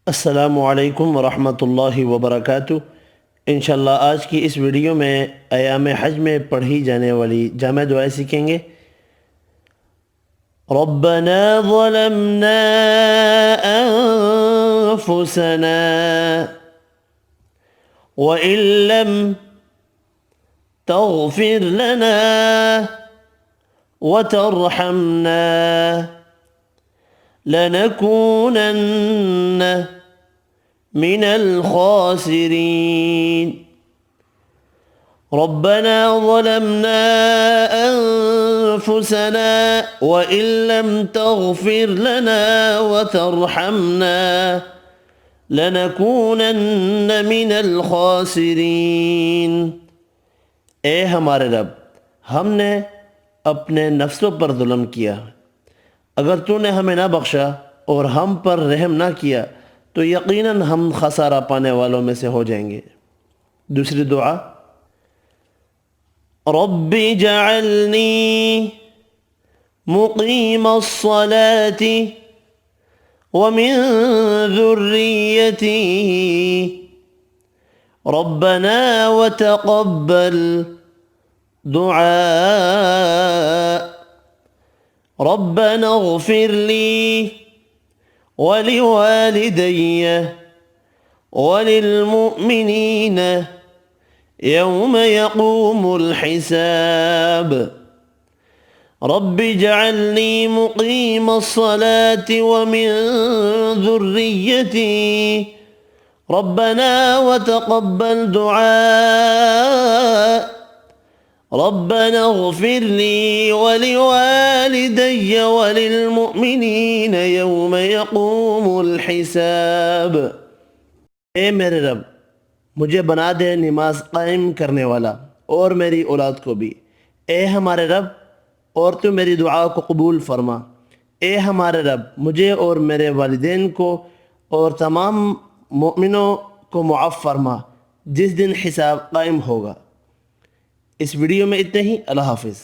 अस्सलामुअलैकुम वरहमतुल्लाहि वबरकातुहू। इंशाअल्लाह आज की इस वीडियो में अयाम हज में पढ़ी जाने वाली जामे दुआएं सीखेंगे। रब्बना ज़लमना अनफुसना व इल्लम तग़फिर लना व तरहमना लनकूनन्न मिनल खासिरीन। रब्बना ज़लमना अनफुसना व इल्लम तग़फिर लना व तरहमना लनकूनन्न मिनल खासिरीन। ए हमारे रब, हमने अपने नफ्सों पर जुल्म किया। अगर तूने हमें ना बख्शा और हम पर रहम ना किया तो यकीनन हम खसारा पाने वालों में से हो जाएंगे। दूसरी दुआ, रब्बी जअलनी मुक़ीमस्सलाति व मिन ज़ुर्रिय्यती रब्बना व तक़ब्बल दुआ। रब्बना इग़फ़िर ली वलिवालिदैय वलिलमुअ्मिनीन यौम यक़ूमुल हिसाब। रब्बि इजअलनी मुक़ीमस्सलाति व मिन ज़ुर्रिय्यती रब्बना व तक़ब्बल दुआ। रब्बना इग़फ़िर ली वलिवालिदैय वलिलमुअ्मिनीन यौम यक़ूमुल हिसाब। ए मेरे रब, मुझे बना दे नमाज कायम करने वाला और मेरी औलाद को भी। ए हमारे रब, और तू मेरी दुआ को कबूल फरमा। ए हमारे रब, मुझे और मेरे वालिदैन को और तमाम मोमिनों को मुआफ़ फरमा जिस दिन हिसाब कायम होगा। इस वीडियो में इतना ही। अल्लाह हाफ़िज़।